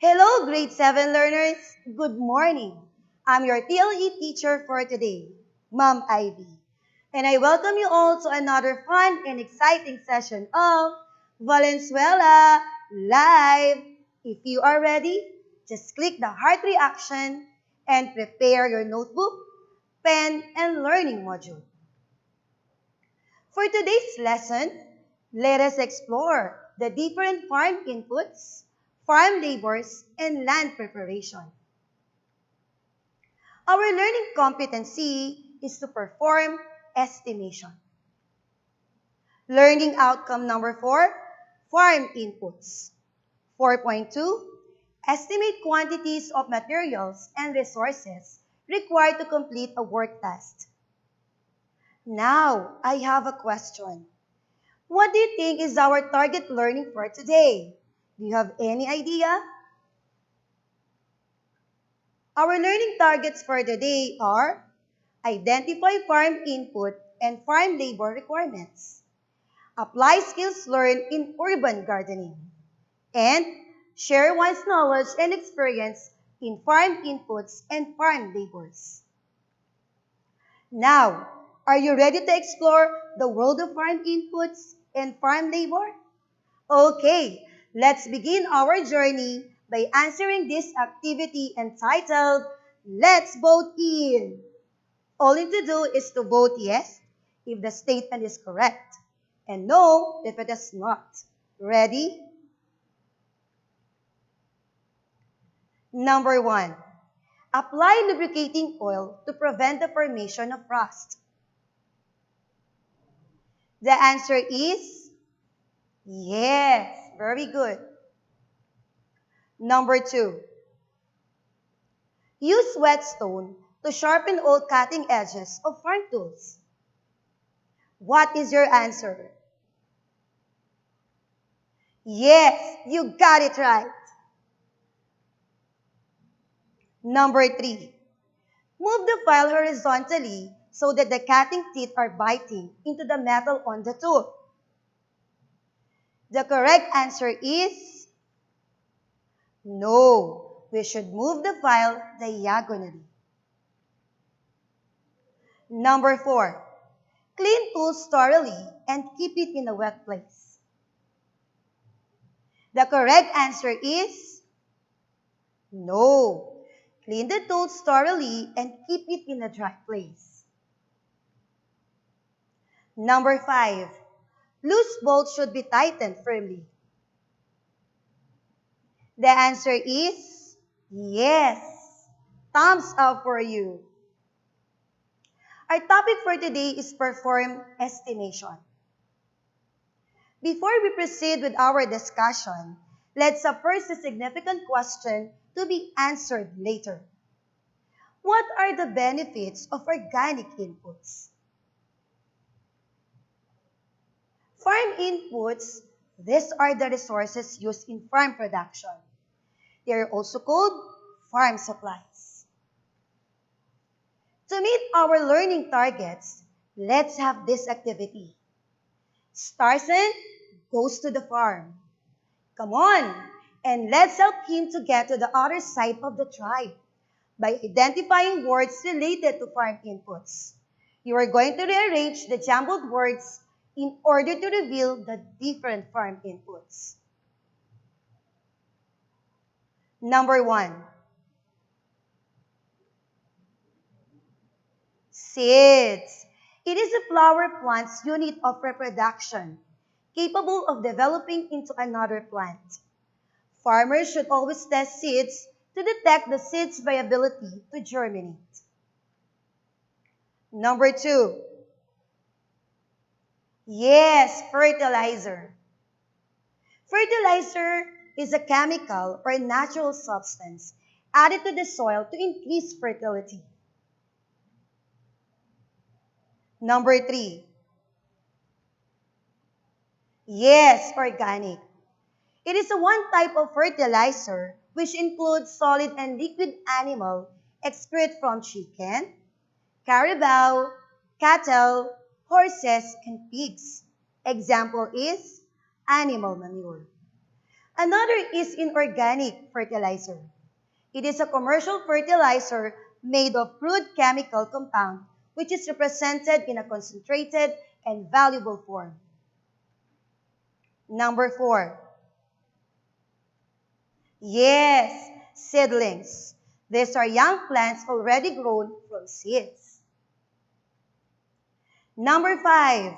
Hello, grade 7 learners. Good morning. I'm your TLE teacher for today, Ma'am Ivy. And I welcome you all to another fun and exciting session of Valenzuela Live. If you are ready, just click the heart reaction and prepare your notebook, pen, and learning module. For today's lesson, let us explore the different farm inputs, farm labors, and land preparation. Our learning competency is to perform estimation. Learning outcome number 4, farm inputs. 4.2, estimate quantities of materials and resources required to complete a work task. Now, I have a question. What do you think is our target learning for today? Do you have any idea? Our learning targets for today are identify farm input and farm labor requirements, apply skills learned in urban gardening, and share one's knowledge and experience in farm inputs and farm labors. Now, are you ready to explore the world of farm inputs and farm labor? Okay, let's begin our journey by answering this activity entitled, Let's Vote In. All you need to do is to vote yes if the statement is correct and no if it is not. Ready? Number 1. Apply lubricating oil to prevent the formation of rust. The answer is yes. Very good. Number 2. Use whetstone to sharpen all cutting edges of farm tools. What is your answer? Yes, you got it right. Number 3. Move the file horizontally so that the cutting teeth are biting into the metal on the tool. The correct answer is no. We should move the file diagonally. Number 4. Clean tools thoroughly and keep it in a wet place. The correct answer is no. Clean the tools thoroughly and keep it in a dry place. Number 5. Loose bolts should be tightened firmly. The answer is yes. Thumbs up for you. Our topic for today is perform estimation. Before we proceed with our discussion, let's first a significant question to be answered later. What are the benefits of organic inputs? Farm inputs, these are the resources used in farm production. They are also called farm supplies. To meet our learning targets, let's have this activity. Starson goes to the farm. Come on, and let's help him to get to the other side of the tribe by identifying words related to farm inputs. You are going to rearrange the jumbled words in order to reveal the different farm inputs. Number 1. Seeds. It is a flower plant's unit of reproduction, capable of developing into another plant. Farmers should always test seeds to detect the seed's viability to germinate. Number 2. Yes, fertilizer. Fertilizer is a chemical or natural substance added to the soil to increase fertility. Number 3. Yes, organic. It is a one type of fertilizer which includes solid and liquid animal excrete from chicken, carabao, cattle, horses, and pigs. Example is animal manure. Another is inorganic fertilizer. It is a commercial fertilizer made of crude chemical compound which is represented in a concentrated and valuable form. Number 4. Yes, seedlings. These are young plants already grown from seeds. Number 5.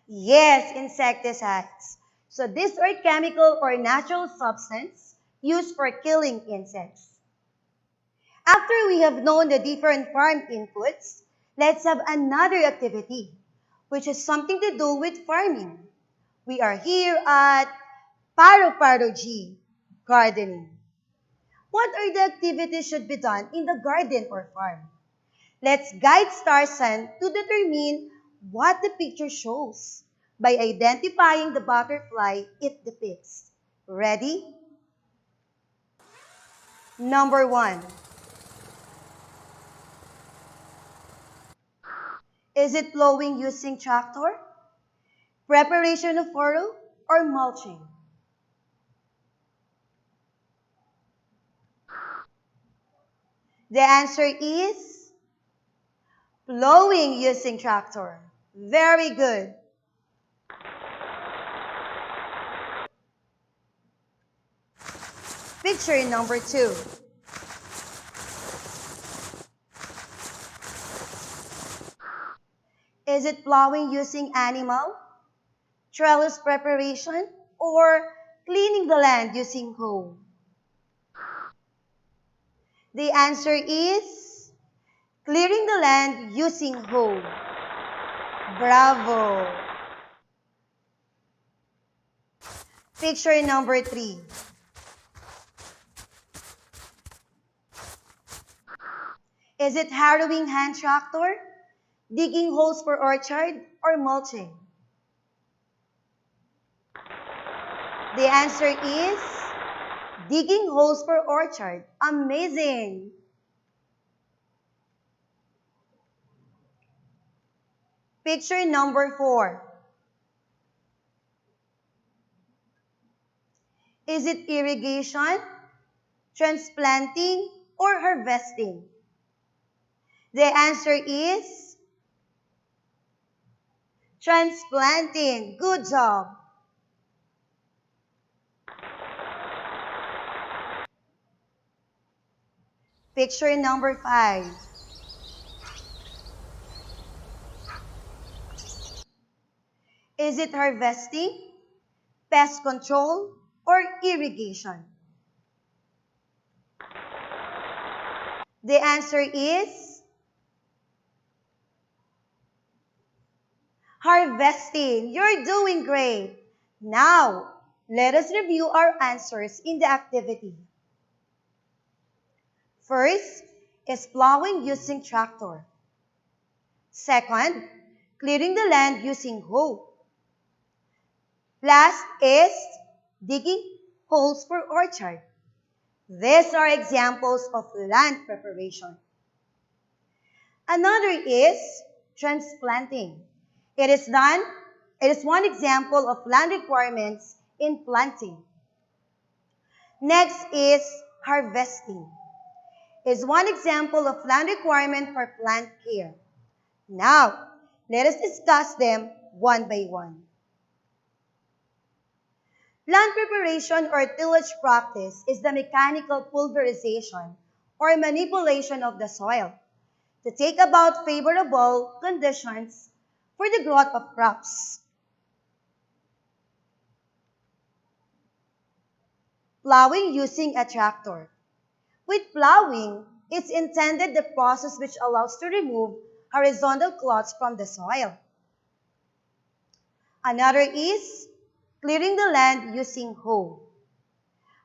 Yes, insecticides. So these are chemical or natural substance used for killing insects. After we have known the different farm inputs, let's have another activity, which is something to do with farming. We are here at Paro G, gardening. What are the activities should be done in the garden or farm? Let's guide Starson to determine what the picture shows by identifying the butterfly it depicts. Ready? Number 1. Is it plowing using tractor, preparation of furrow, or mulching? The answer is plowing using tractor. Very good. Picture number 2. Is it plowing using animal, trellis preparation, or cleaning the land using hoe? The answer is clearing the land using hoe. Bravo! Picture number 3. Is it harrowing hand tractor, digging holes for orchard, or mulching? The answer is digging holes for orchard. Amazing! Picture number 4. Is it irrigation, transplanting, or harvesting? The answer is transplanting. Good job. Picture number 5. Is it harvesting, pest control, or irrigation? The answer is harvesting. You're doing great. Now, let us review our answers in the activity. First is plowing using tractor. Second, clearing the land using hoe. Last is digging holes for orchard. These are examples of land preparation. Another is transplanting. It is one example of land requirements in planting. Next is harvesting. Is one example of land requirement for plant care. Now, let us discuss them one by one. Land preparation or tillage practice is the mechanical pulverization or manipulation of the soil to take about favorable conditions for the growth of crops. Plowing using a tractor. With plowing, it's intended the process which allows to remove horizontal clots from the soil. Another is clearing the land using hoe.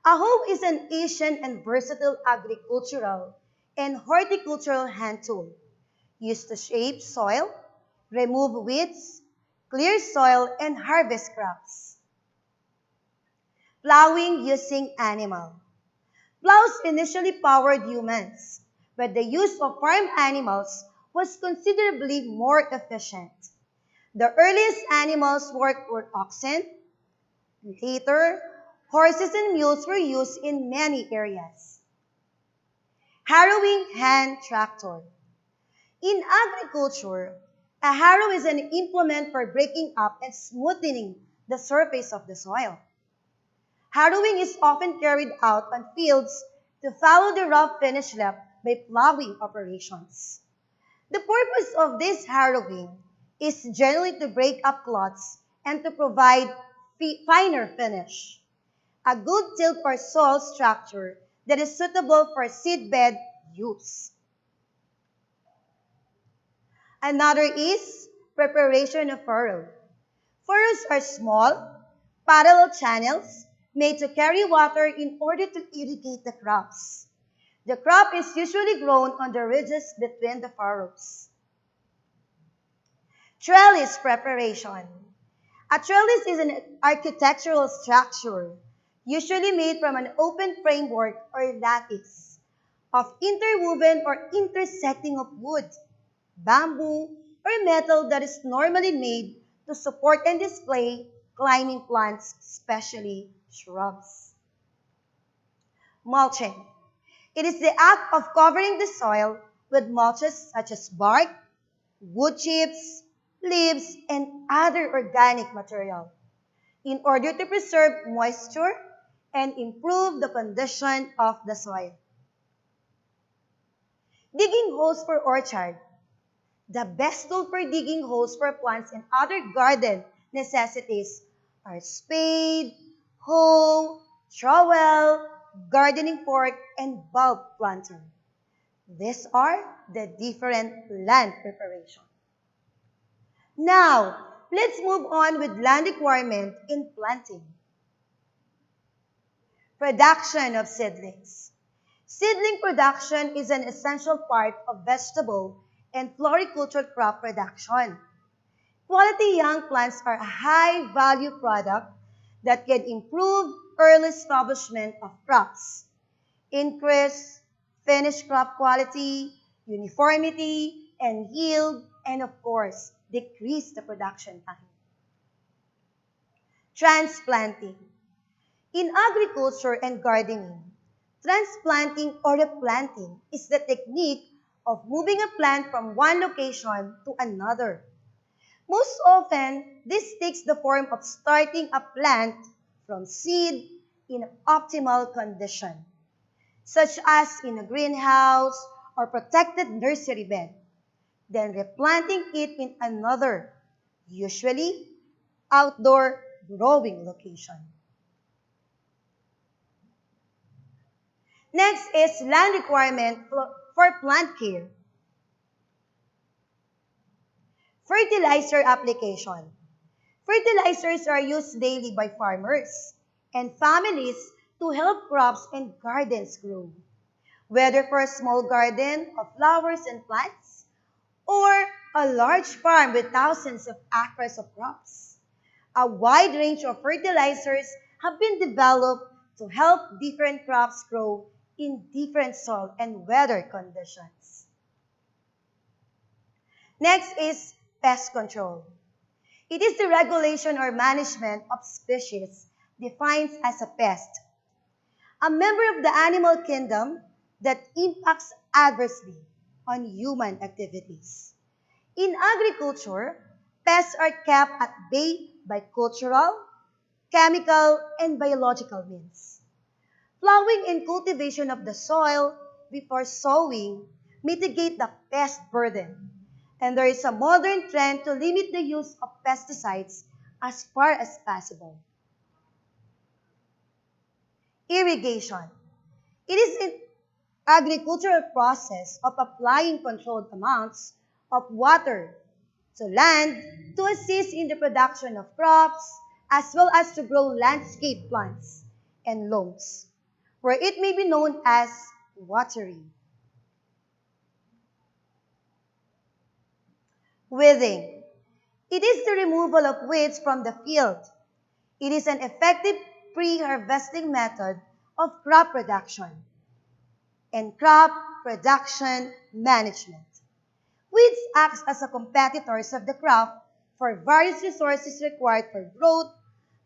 A hoe is an ancient and versatile agricultural and horticultural hand tool used to shape soil, remove weeds, clear soil, and harvest crops. Plowing using animal. Plows initially powered humans, but the use of farm animals was considerably more efficient. The earliest animals worked were oxen, Later, horses and mules were used in many areas. Harrowing hand tractor. In agriculture, a harrow is an implement for breaking up and smoothing the surface of the soil. Harrowing is often carried out on fields to follow the rough finish left by plowing operations. The purpose of this harrowing is generally to break up clots and to provide finer finish. A good tilt or soil structure that is suitable for seedbed use. Another is preparation of furrow. Furrows are small, parallel channels made to carry water in order to irrigate the crops. The crop is usually grown on the ridges between the furrows. Trellis preparation. A trellis is an architectural structure, usually made from an open framework or lattice, of interwoven or intersecting of wood, bamboo, or metal that is normally made to support and display climbing plants, especially shrubs. Mulching. It is the act of covering the soil with mulches such as bark, wood chips, leaves, and other organic material in order to preserve moisture and improve the condition of the soil. Digging holes for orchard. The best tool for digging holes for plants and other garden necessities are spade, hoe, trowel, gardening fork, and bulb planter. These are the different land preparation. Now, let's move on with land requirement in planting. Production of seedlings. Seedling production is an essential part of vegetable and floricultural crop production. Quality young plants are a high-value product that can improve early establishment of crops, increase finished crop quality, uniformity, and yield, and of course, decrease the production time. Transplanting. In agriculture and gardening, transplanting or replanting is the technique of moving a plant from one location to another. Most often, this takes the form of starting a plant from seed in optimal condition, such as in a greenhouse or protected nursery bed, then replanting it in another, usually outdoor growing location. Next is land requirement for plant care. Fertilizer application. Fertilizers are used daily by farmers and families to help crops and gardens grow, whether for a small garden of flowers and plants or a large farm with thousands of acres of crops. A wide range of fertilizers have been developed to help different crops grow in different soil and weather conditions. Next is pest control. It is the regulation or management of species defined as a pest, a member of the animal kingdom that impacts adversely on human activities. In agriculture, pests are kept at bay by cultural, chemical, and biological means. Plowing and cultivation of the soil before sowing mitigate the pest burden. And there is a modern trend to limit the use of pesticides as far as possible. Irrigation. It is an agricultural process of applying controlled amounts of water to land to assist in the production of crops as well as to grow landscape plants and lawns, where it may be known as watering. Weeding. It is the removal of weeds from the field. It is an effective pre-harvesting method of crop production and crop production management. Weeds act as a competitors of the crop for various resources required for growth,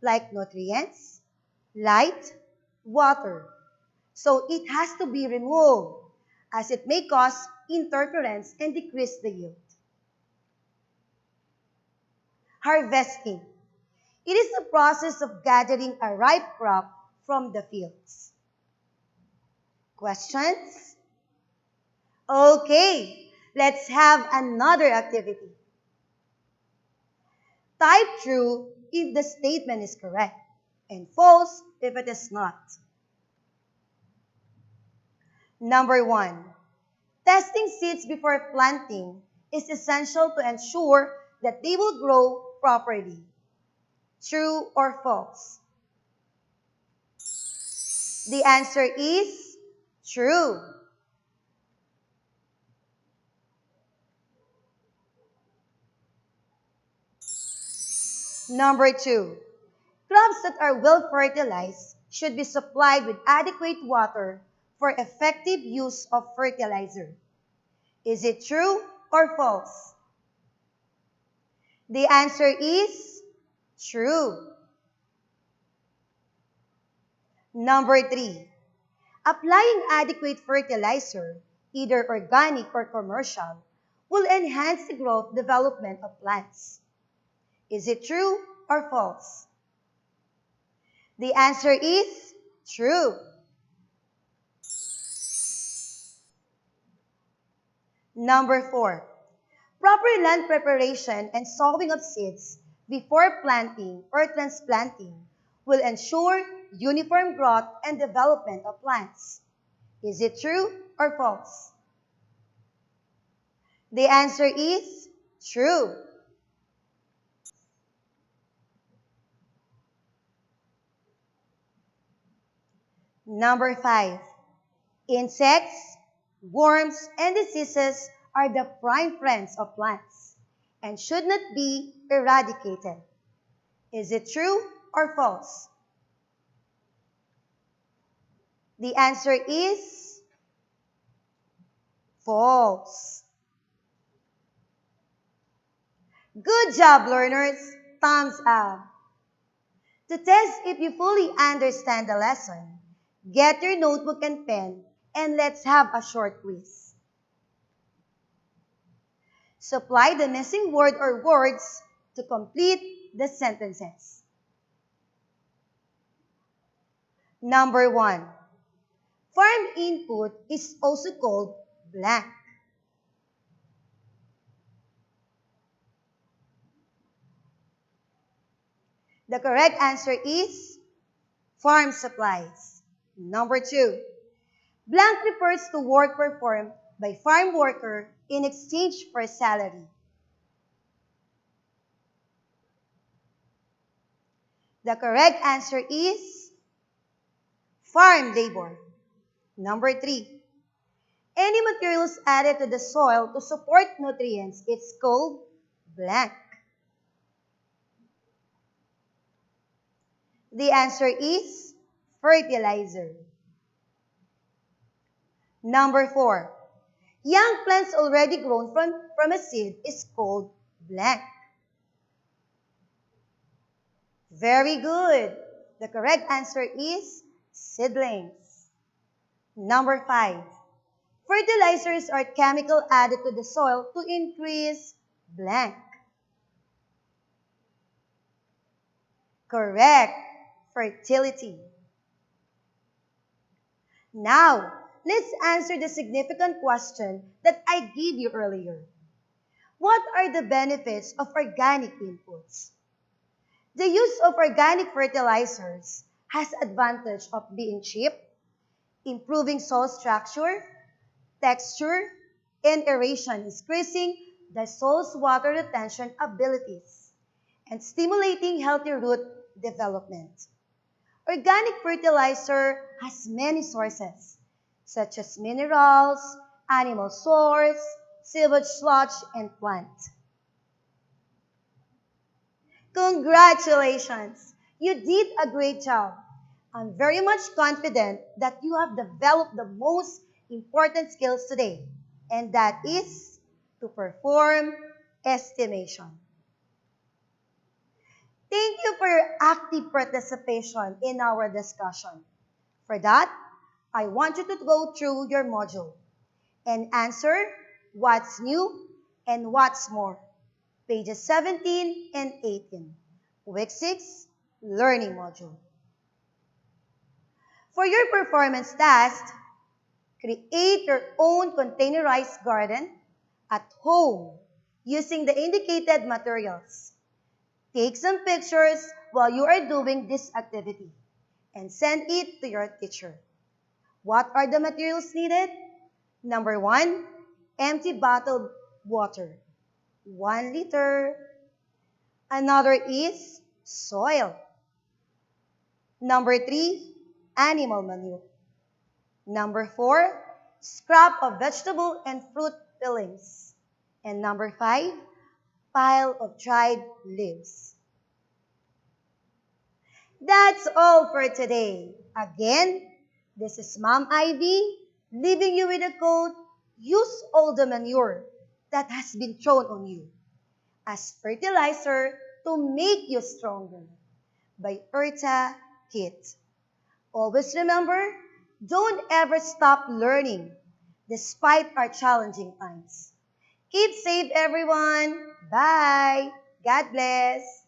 like nutrients, light, water. So it has to be removed as it may cause interference and decrease the yield. Harvesting. It is the process of gathering a ripe crop from the fields. Questions? Okay, let's have another activity. Type true if the statement is correct and false if it is not. Number 1. Testing seeds before planting is essential to ensure that they will grow properly. True or false? The answer is true. Number 2. Crops that are well fertilized should be supplied with adequate water for effective use of fertilizer. Is it true or false? The answer is true. Number 3. Applying adequate fertilizer, either organic or commercial, will enhance the growth development of plants. Is it true or false? The answer is true. Number 4. Proper land preparation and sowing of seeds before planting or transplanting will ensure uniform growth and development of plants. Is it true or false? The answer is true. Number 5. Insects, worms, and diseases are the prime friends of plants and should not be eradicated. Is it true or false? The answer is false. Good job, learners. Thumbs up. To test if you fully understand the lesson, get your notebook and pen and let's have a short quiz. Supply the missing word or words to complete the sentences. Number 1. Farm input is also called blank. The correct answer is farm supplies. Number 2. Blank refers to work performed by farm worker in exchange for salary. The correct answer is farm labor. Number 3. Any materials added to the soil to support nutrients is called blank. The answer is fertilizer. Number 4. Young plants already grown from a seed is called blank. Very good. The correct answer is seedlings. Number 5. Fertilizers are chemical added to the soil to increase blank. Correct. Fertility. Now, let's answer the significant question that I gave you earlier. What are the benefits of organic inputs? The use of organic fertilizers has advantage of being cheap, improving soil structure, texture, and aeration, increasing the soil's water retention abilities, and stimulating healthy root development. Organic fertilizer has many sources, such as minerals, animal source, sewage sludge, and plant. Congratulations! You did a great job. I'm very much confident that you have developed the most important skills today, and that is to perform estimation. Thank you for your active participation in our discussion. For that, I want you to go through your module and answer what's new and what's more. Pages 17 and 18. Week 6, Learning Module. For your performance task, create your own containerized garden at home using the indicated materials. Take some pictures while you are doing this activity and send it to your teacher. What are the materials needed? Number 1, empty bottled water, 1 liter. Another is soil. Number 3, animal manure. Number 4, scrap of vegetable and fruit peelings. And number 5, pile of dried leaves. That's all for today. Again, this is Mom Ivy leaving you with a quote, use all the manure that has been thrown on you as fertilizer to make you stronger by Eartha Kitt. Always remember, don't ever stop learning despite our challenging times. Keep safe, everyone. Bye. God bless.